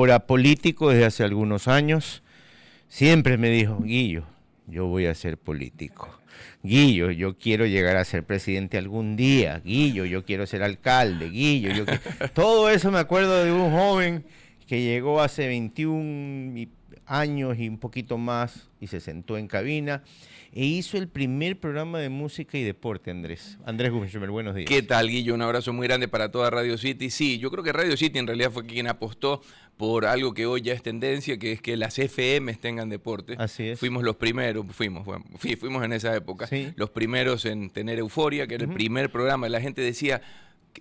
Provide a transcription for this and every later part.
Ahora político desde hace algunos años, siempre me dijo, Guillo, yo voy a ser político. Guillo, yo quiero llegar a ser presidente algún día. Guillo, yo quiero ser alcalde. Guillo, yo quiero... Todo eso me acuerdo de un joven que llegó hace 21 años y un poquito más y se sentó en cabina e hizo el primer programa de música y deporte, Andrés. Andrés Gummer, buenos ¿Qué días. tal, Guillo? Un abrazo muy grande para toda Radio City. Sí, yo creo que Radio City en realidad fue quien apostó por algo que hoy ya es tendencia, que es que las FMs tengan deporte. Así es. Fuimos los primeros, fuimos en esa época, Sí. los primeros en tener Euforia, que era el primer programa. La gente decía,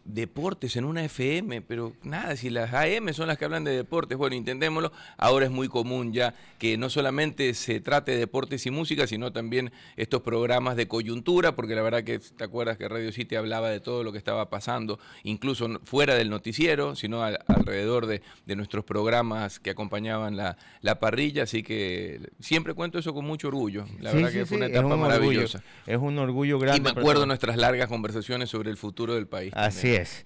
deportes en una FM, pero nada, si las AM son las que hablan de deportes, bueno, intentémoslo. Ahora es muy común ya que no solamente se trate de deportes y música, sino también estos programas de coyuntura, porque la verdad que te acuerdas que Radio City hablaba de todo lo que estaba pasando, incluso fuera del noticiero, sino alrededor de nuestros programas que acompañaban la parrilla, así que siempre cuento eso con mucho orgullo. La Sí, verdad sí, que fue sí, una es etapa un orgullo. maravillosa. Es un orgullo Y grande me para acuerdo de todos. nuestras largas conversaciones sobre el futuro del país Así también. es.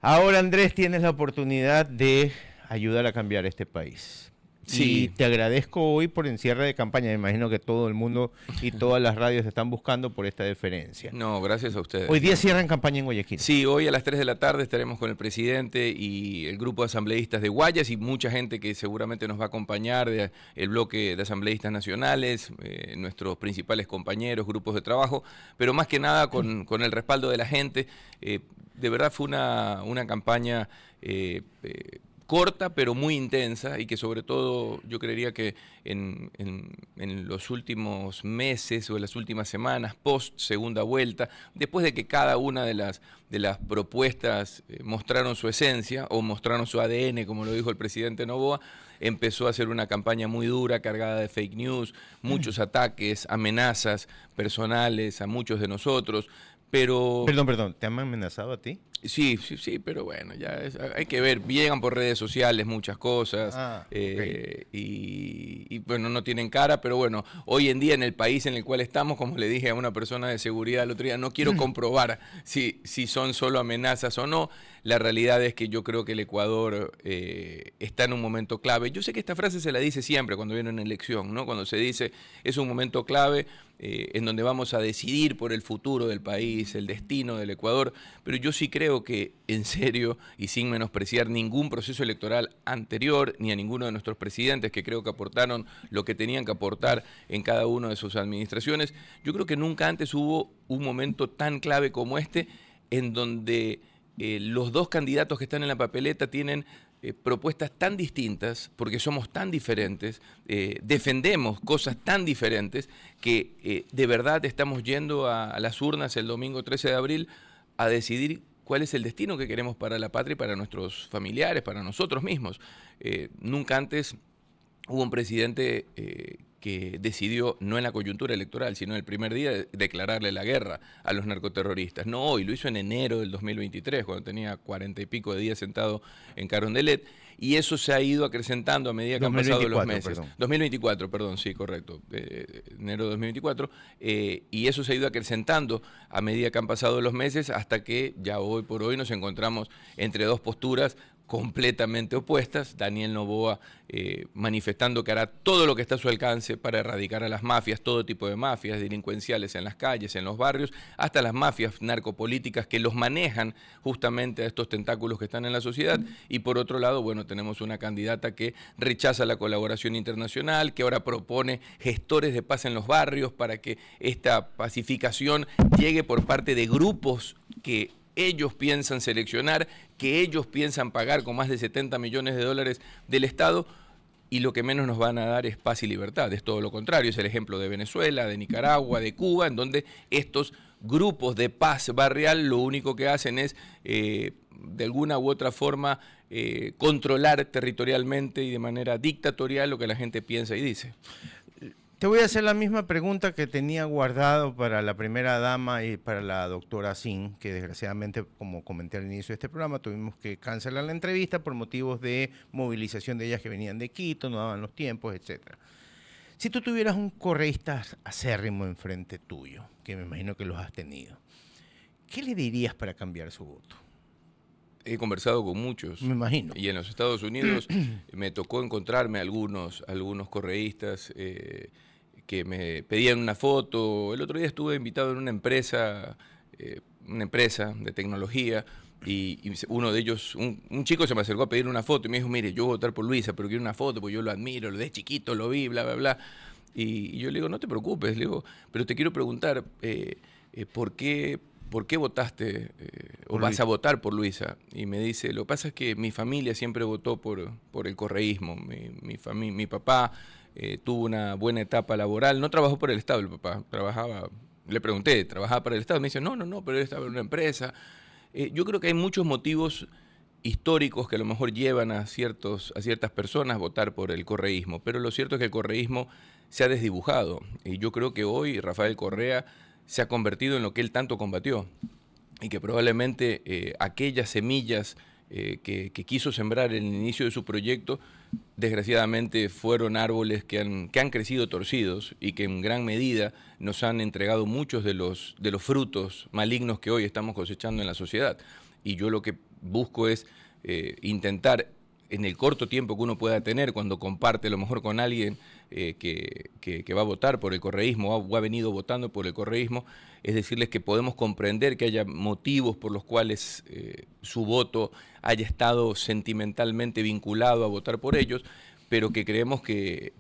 Ahora, Andrés, tienes la oportunidad de ayudar a cambiar este país. Y Sí. te agradezco hoy por el cierre de campaña. Me imagino que todo el mundo y todas las radios te están buscando por esta deferencia. No, gracias a ustedes. Hoy día cierran campaña en Guayaquil. Sí, hoy a las 3 de la tarde estaremos con el presidente y el grupo de asambleístas de Guayas y mucha gente que seguramente nos va a acompañar, el bloque de asambleístas nacionales, nuestros principales compañeros, grupos de trabajo, pero más que nada con el respaldo de la gente. De verdad fue una campaña corta pero muy intensa y que sobre todo yo creería que en los últimos meses o en las últimas semanas, post segunda vuelta, después de que cada una de las propuestas mostraron su esencia o mostraron su ADN, como lo dijo el presidente Noboa, empezó a hacer una campaña muy dura, cargada de fake news, muchos ataques, amenazas personales a muchos de nosotros, pero... Perdón, ¿te han amenazado a ti? Sí, pero bueno, hay que ver, llegan por redes sociales muchas cosas Ok. y bueno, no tienen cara, pero bueno, hoy en día en el país en el cual estamos, como le dije a una persona de seguridad el otro día, no quiero comprobar si son solo amenazas o no. La realidad es que yo creo que el Ecuador está en un momento clave. Yo sé que esta frase se la dice siempre cuando viene una elección, ¿no? Cuando se dice es un momento clave en donde vamos a decidir por el futuro del país, el destino del Ecuador, pero yo sí creo que en serio y sin menospreciar ningún proceso electoral anterior ni a ninguno de nuestros presidentes que creo que aportaron lo que tenían que aportar en cada una de sus administraciones, yo creo que nunca antes hubo un momento tan clave como este en donde los dos candidatos que están en la papeleta tienen propuestas tan distintas, porque somos tan diferentes, defendemos cosas tan diferentes, que de verdad estamos yendo a las urnas el domingo 13 de abril a decidir cuál es el destino que queremos para la patria y para nuestros familiares, para nosotros mismos. Nunca antes hubo un presidente que decidió, no en la coyuntura electoral, sino el primer día, declararle la guerra a los narcoterroristas. No hoy, lo hizo en enero del 2023, cuando tenía 40 y pico de días sentado en Carondelet, y eso se ha ido acrecentando a medida que han pasado los meses. Perdón. 2024, perdón, sí, correcto, enero de 2024, y eso se ha ido acrecentando a medida que han pasado los meses, hasta que ya hoy por hoy nos encontramos entre dos posturas completamente opuestas. Daniel Noboa manifestando que hará todo lo que está a su alcance para erradicar a las mafias, todo tipo de mafias delincuenciales en las calles, en los barrios, hasta las mafias narcopolíticas que los manejan justamente a estos tentáculos que están en la sociedad. Y por otro lado, bueno, tenemos una candidata que rechaza la colaboración internacional, que ahora propone gestores de paz en los barrios para que esta pacificación llegue por parte de grupos que ellos piensan seleccionar, que ellos piensan pagar con más de 70 millones de dólares del Estado, y lo que menos nos van a dar es paz y libertad. Es todo lo contrario, es el ejemplo de Venezuela, de Nicaragua, de Cuba, en donde estos grupos de paz barrial lo único que hacen es, de alguna u otra forma, controlar territorialmente y de manera dictatorial lo que la gente piensa y dice. Te voy a hacer la misma pregunta que tenía guardado para la primera dama y para la doctora Sin, que desgraciadamente, como comenté al inicio de este programa, tuvimos que cancelar la entrevista por motivos de movilización de ellas que venían de Quito, no daban los tiempos, etcétera. Si tú tuvieras un correísta acérrimo enfrente tuyo, que me imagino que los has tenido, ¿qué le dirías para cambiar su voto? He conversado con muchos. Me imagino. Y en los Estados Unidos me tocó encontrarme algunos correístas que me pedían una foto. El otro día estuve invitado en una empresa de tecnología, y uno de ellos, un chico se me acercó a pedir una foto y me dijo, mire, yo voy a votar por Luisa, pero quiero una foto porque yo lo admiro, lo de chiquito, lo vi, bla, bla, bla. Y yo le digo, no te preocupes, le digo, pero te quiero preguntar, ¿por qué votaste o vas a votar por Luisa? Y me dice, lo que pasa es que mi familia siempre votó por el correísmo. Mi papá tuvo una buena etapa laboral, no trabajó por el Estado, el papá trabajaba, le pregunté, ¿trabajaba para el Estado? Me dice, no, pero él estaba en una empresa. Yo creo que hay muchos motivos históricos que a lo mejor llevan a ciertas personas a votar por el correísmo, pero lo cierto es que el correísmo se ha desdibujado, y yo creo que hoy Rafael Correa se ha convertido en lo que él tanto combatió, y que probablemente aquellas semillas que quiso sembrar en el inicio de su proyecto, desgraciadamente fueron árboles que han crecido torcidos y que en gran medida nos han entregado muchos de los frutos malignos que hoy estamos cosechando en la sociedad. Y yo lo que busco es intentar, en el corto tiempo que uno pueda tener cuando comparte a lo mejor con alguien que va a votar por el correísmo o ha venido votando por el correísmo, es decirles que podemos comprender que haya motivos por los cuales su voto haya estado sentimentalmente vinculado a votar por ellos, pero que creemos que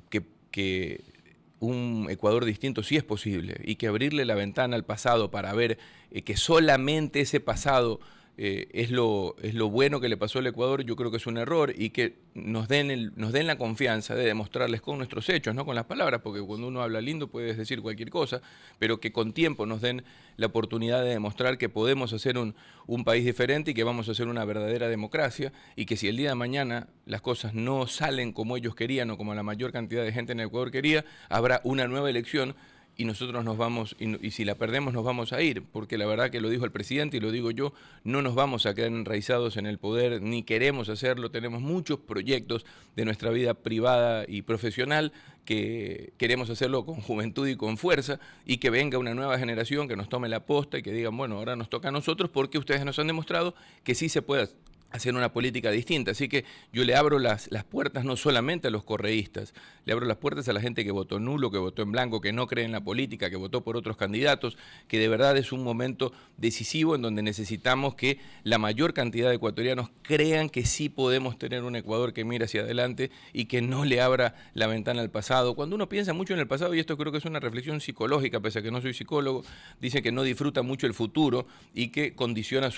un Ecuador distinto sí es posible, y que abrirle la ventana al pasado para ver que solamente ese pasado es lo bueno que le pasó al Ecuador, yo creo que es un error, y que nos den la confianza de demostrarles con nuestros hechos, no con las palabras, porque cuando uno habla lindo puedes decir cualquier cosa, pero que con tiempo nos den la oportunidad de demostrar que podemos hacer un país diferente y que vamos a hacer una verdadera democracia, y que si el día de mañana las cosas no salen como ellos querían o como la mayor cantidad de gente en el Ecuador quería, habrá una nueva elección y nosotros nos vamos, y si la perdemos nos vamos a ir, porque la verdad que lo dijo el presidente y lo digo yo, no nos vamos a quedar enraizados en el poder, ni queremos hacerlo. Tenemos muchos proyectos de nuestra vida privada y profesional que queremos hacerlo con juventud y con fuerza, y que venga una nueva generación que nos tome la posta y que digan, bueno, ahora nos toca a nosotros, porque ustedes nos han demostrado que sí se puede hacer una política distinta. Así que yo le abro las puertas no solamente a los correístas, le abro las puertas a la gente que votó nulo, que votó en blanco, que no cree en la política, que votó por otros candidatos, que de verdad es un momento decisivo en donde necesitamos que la mayor cantidad de ecuatorianos crean que sí podemos tener un Ecuador que mire hacia adelante y que no le abra la ventana al pasado. Cuando uno piensa mucho en el pasado, y esto creo que es una reflexión psicológica, pese a que no soy psicólogo, dice que no disfruta mucho el futuro y que condiciona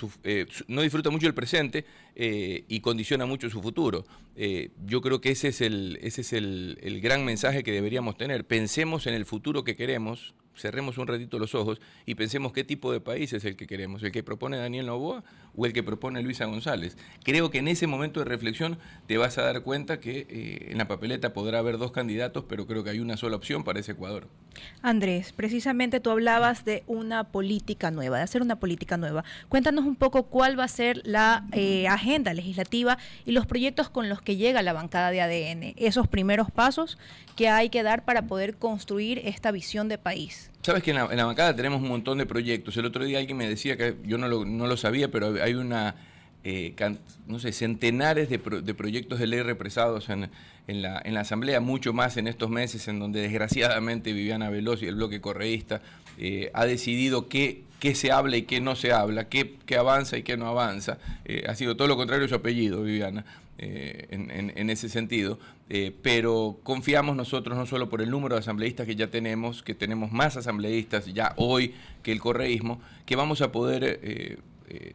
no disfruta mucho el presente, y condiciona mucho su futuro. Yo creo que ese es el gran mensaje que deberíamos tener. Pensemos en el futuro que queremos, cerremos un ratito los ojos y pensemos qué tipo de país es el que queremos, el que propone Daniel Noboa o el que propone Luisa González. Creo que en ese momento de reflexión te vas a dar cuenta que en la papeleta podrá haber dos candidatos, pero creo que hay una sola opción para ese Ecuador. Andrés, precisamente tú hablabas de una política nueva, de hacer una política nueva. Cuéntanos un poco cuál va a ser la agenda legislativa y los proyectos con los que llega la bancada de ADN, esos primeros pasos que hay que dar para poder construir esta visión de país. Sabes que en la bancada tenemos un montón de proyectos. El otro día alguien me decía, que yo no lo sabía, pero hay no sé, centenares de proyectos de ley represados en la Asamblea, mucho más en estos meses en donde desgraciadamente Viviana Veloz y el bloque correísta ha decidido qué se habla y qué no se habla, qué avanza y qué no avanza. Ha sido todo lo contrario de su apellido, Viviana, en ese sentido. Pero confiamos nosotros, no solo por el número de asambleístas que ya tenemos, que tenemos más asambleístas ya hoy que el correísmo, que vamos a poder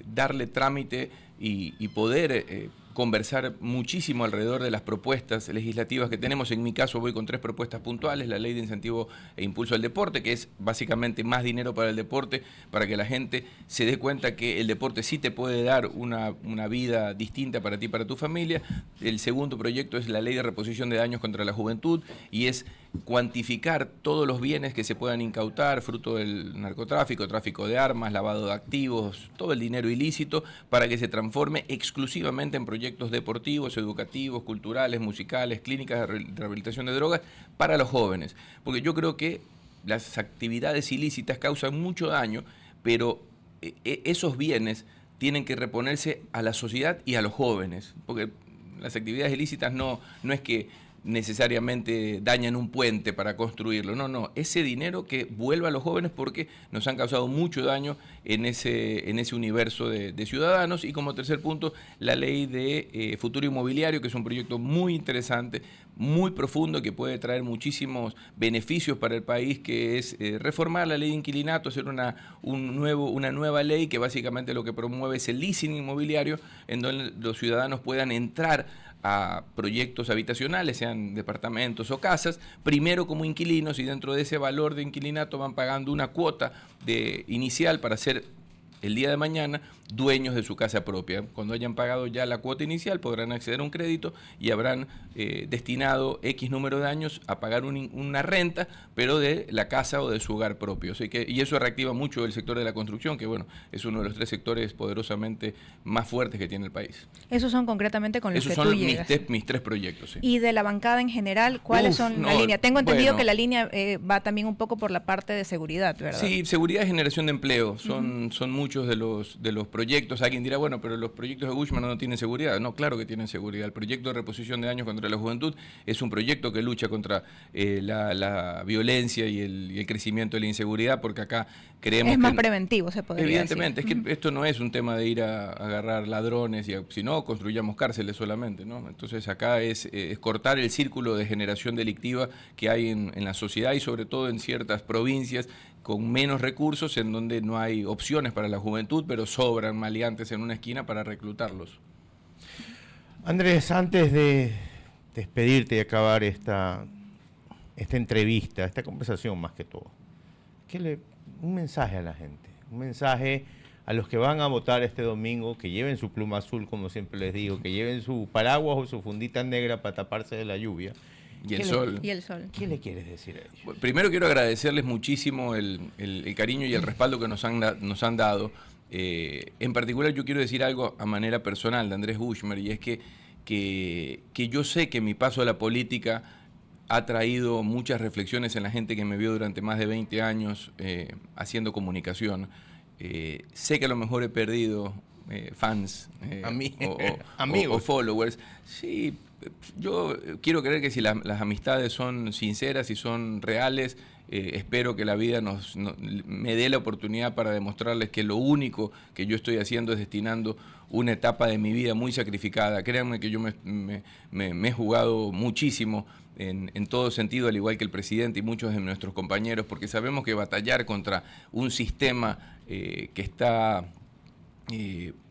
darle trámite y poder conversar muchísimo alrededor de las propuestas legislativas que tenemos. En mi caso voy con 3 propuestas puntuales: la ley de incentivo e impulso al deporte, que es básicamente más dinero para el deporte, para que la gente se dé cuenta que el deporte sí te puede dar una vida distinta para ti y para tu familia. El segundo proyecto es la ley de reposición de daños contra la juventud, y es cuantificar todos los bienes que se puedan incautar fruto del narcotráfico, tráfico de armas, lavado de activos, todo el dinero ilícito, para que se transforme exclusivamente en proyectos deportivos, educativos, culturales, musicales, clínicas de rehabilitación de drogas para los jóvenes. Porque yo creo que las actividades ilícitas causan mucho daño, pero esos bienes tienen que reponerse a la sociedad y a los jóvenes, porque las actividades ilícitas no es que necesariamente dañan un puente para construirlo, no, ese dinero que vuelva a los jóvenes porque nos han causado mucho daño en ese universo de ciudadanos. Y como tercer punto, la ley de futuro inmobiliario, que es un proyecto muy interesante, muy profundo, que puede traer muchísimos beneficios para el país, que es reformar la ley de inquilinato, hacer una nueva ley que básicamente lo que promueve es el leasing inmobiliario, en donde los ciudadanos puedan entrar a proyectos habitacionales, sean departamentos o casas, primero como inquilinos, y dentro de ese valor de inquilinato van pagando una cuota inicial para ser el día de mañana dueños de su casa propia. Cuando hayan pagado ya la cuota inicial podrán acceder a un crédito y habrán destinado X número de años a pagar una renta, pero de la casa o de su hogar propio. Así que, y eso reactiva mucho el sector de la construcción, que bueno, es uno de los 3 sectores poderosamente más fuertes que tiene el país. Esos son concretamente con los Esos que son tú llegas. mis 3 proyectos. Sí. Y de la bancada en general, ¿cuáles son la línea? Tengo entendido que la línea va también un poco por la parte de seguridad, ¿verdad? Sí, seguridad y generación de empleo. Son muchos de los proyectos. Alguien dirá, bueno, pero los proyectos de Ushman no tienen seguridad. No, claro que tienen seguridad. El proyecto de reposición de daños contra la juventud es un proyecto que lucha contra la violencia y el crecimiento de la inseguridad, porque acá creemos es más preventivo, se podría evidentemente, decir. Es que esto no es un tema de ir a agarrar ladrones, si no, construyamos cárceles solamente, ¿no? Entonces acá es cortar el círculo de generación delictiva que hay en la sociedad, y sobre todo en ciertas provincias con menos recursos, en donde no hay opciones para la juventud, pero sobran maleantes en una esquina para reclutarlos. Andrés, antes de despedirte y acabar esta entrevista, esta conversación más que todo, un mensaje a la gente, un mensaje a los que van a votar este domingo, que lleven su pluma azul, como siempre les digo, que lleven su paraguas o su fundita negra para taparse de la lluvia. Y el sol. ¿Qué le quieres decir a ellos? Bueno, primero quiero agradecerles muchísimo el cariño y el respaldo que nos han dado. En particular yo quiero decir algo a manera personal de Andrés Ushmer, y es que yo sé que mi paso a la política ha traído muchas reflexiones en la gente que me vio durante más de 20 años haciendo comunicación. Sé que a lo mejor he perdido fans o followers. Sí, yo quiero creer que si las amistades son sinceras y son reales, espero que la vida me dé la oportunidad para demostrarles que lo único que yo estoy haciendo es destinando una etapa de mi vida muy sacrificada. Créanme que yo me he jugado muchísimo en todo sentido, al igual que el presidente y muchos de nuestros compañeros, porque sabemos que batallar contra un sistema que está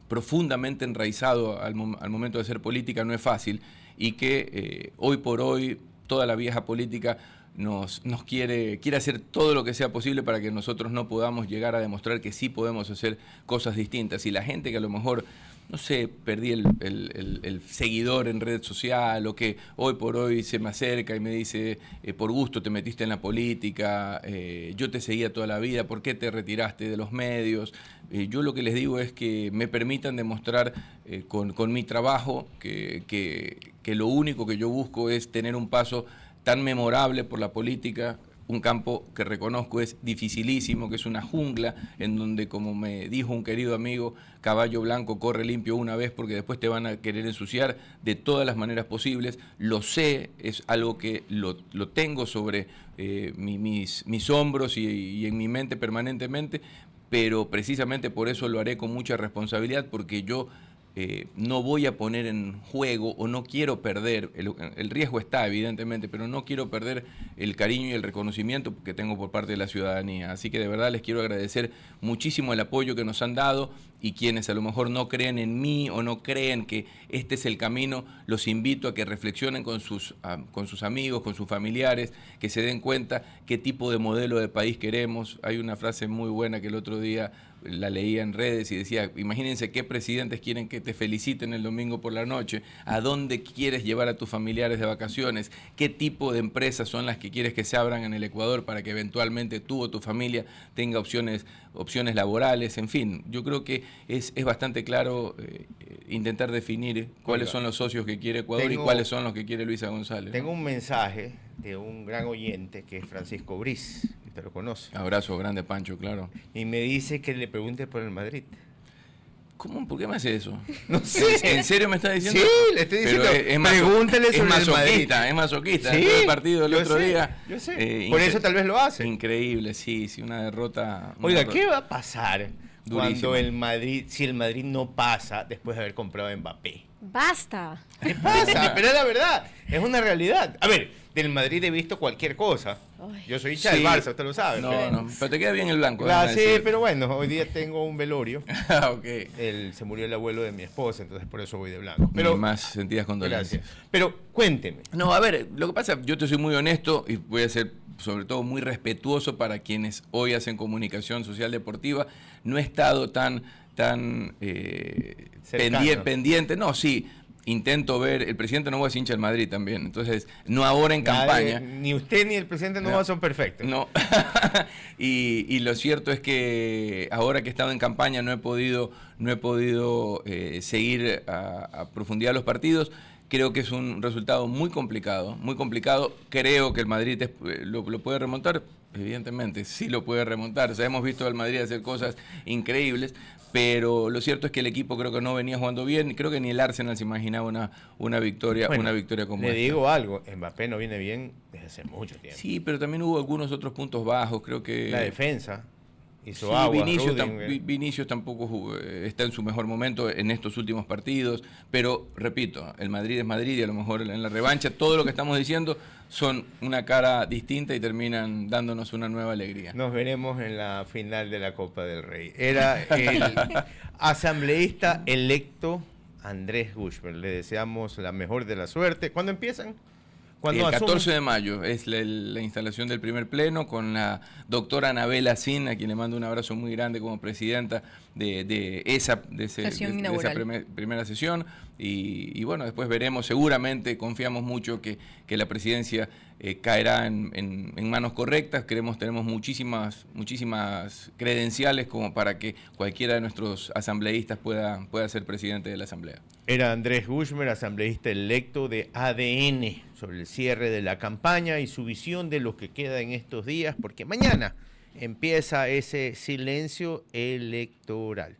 profundamente enraizado al momento de hacer política no es fácil, y que hoy por hoy toda la vieja política nos quiere hacer todo lo que sea posible para que nosotros no podamos llegar a demostrar que sí podemos hacer cosas distintas. Y la gente que a lo mejor, no sé, perdí el seguidor en red social, o que hoy por hoy se me acerca y me dice, por gusto te metiste en la política, yo te seguía toda la vida, ¿por qué te retiraste de los medios? Yo lo que les digo es que me permitan demostrar con mi trabajo que lo único que yo busco es tener un paso tan memorable por la política, un campo que reconozco es dificilísimo, que es una jungla, en donde, como me dijo un querido amigo, caballo blanco corre limpio una vez porque después te van a querer ensuciar de todas las maneras posibles. Lo sé, es algo que lo tengo sobre mis hombros y en mi mente permanentemente, pero precisamente por eso lo haré con mucha responsabilidad, porque yo no voy a poner en juego, o no quiero perder, el riesgo está evidentemente, pero no quiero perder el cariño y el reconocimiento que tengo por parte de la ciudadanía. Así que de verdad les quiero agradecer muchísimo el apoyo que nos han dado, y quienes a lo mejor no creen en mí o no creen que este es el camino, los invito a que reflexionen con sus amigos, con sus familiares, que se den cuenta qué tipo de modelo de país queremos. Hay una frase muy buena que el otro día la leía en redes y decía, imagínense qué presidentes quieren que te feliciten el domingo por la noche, a dónde quieres llevar a tus familiares de vacaciones, qué tipo de empresas son las que quieres que se abran en el Ecuador para que eventualmente tú o tu familia tenga opciones laborales. En fin, yo creo que es bastante claro intentar definir cuáles son los socios que quiere Ecuador y cuáles son los que quiere Luisa González. Tengo un mensaje de un gran oyente que es Francisco Briz, que usted lo conoce. Abrazo grande, Pancho, claro. Y me dice que le pregunte por el Madrid. ¿Cómo? ¿Por qué me hace eso? No sé. ¿En serio me está diciendo? Sí, eso? le estoy diciendo. Pero Pregúntele sobre es el Madrid. masoquista, es masoquista. Sí, Después del partido del yo otro sé, día. yo sé. Por eso tal vez lo hace. Increíble, sí, una derrota. Oiga, ¿qué va a pasar Durísimo. cuando el Madrid, si el Madrid no pasa después de haber comprado a Mbappé? Basta. ¿Qué pasa? Pero es la verdad, es una realidad. A ver, del Madrid he visto cualquier cosa. Ay. Yo soy hincha del Sí. Barça, usted lo sabe. No, pero te queda bien el blanco. Claro, déjame sí, decirte. pero bueno, hoy día tengo un velorio. Ah, ok. Se murió el abuelo de mi esposa, entonces por eso voy de blanco. Pero, Mis más sentidas condolencias. gracias. Pero cuénteme. No, a ver, lo que pasa, yo te soy muy honesto y voy a ser sobre todo muy respetuoso para quienes hoy hacen comunicación social deportiva. No he estado tan Cercano. pendiente. No, sí, intento ver. El presidente Novoa es hincha del Madrid también. Entonces, no ahora en campaña. Ni usted ni el presidente Novoa son perfectos. No. y lo cierto es que ahora que he estado en campaña no he podido seguir a profundidad los partidos. Creo que es un resultado muy complicado, muy complicado. Creo que el Madrid lo puede remontar. Evidentemente, sí lo puede remontar. O sea, hemos visto al Madrid hacer cosas increíbles, pero lo cierto es que el equipo creo que no venía jugando bien. Creo que ni el Arsenal se imaginaba una victoria, Bueno, una victoria como le esta. digo algo, Mbappé no viene bien desde hace mucho tiempo. Sí, pero también hubo algunos otros puntos bajos. Creo que La defensa hizo sí, agua. Vinicius tampoco está en su mejor momento en estos últimos partidos, pero repito, el Madrid es Madrid y a lo mejor en la revancha todo lo que estamos diciendo son una cara distinta y terminan dándonos una nueva alegría. Nos veremos en la final de la Copa del Rey. Era el asambleísta electo Andrés Gushmer. Le deseamos la mejor de la suerte. ¿Cuándo empiezan? El 14 de mayo es la instalación del primer pleno con la doctora Anabela Sin, a quien le mando un abrazo muy grande como presidenta de esa primera sesión. Y bueno, después veremos, seguramente confiamos mucho que la presidencia caerá en manos correctas. Tenemos muchísimas credenciales como para que cualquiera de nuestros asambleístas pueda ser presidente de la asamblea. Era Andrés Gushmer, asambleísta electo de ADN, sobre el cierre de la campaña y su visión de lo que queda en estos días, porque mañana empieza ese silencio electoral.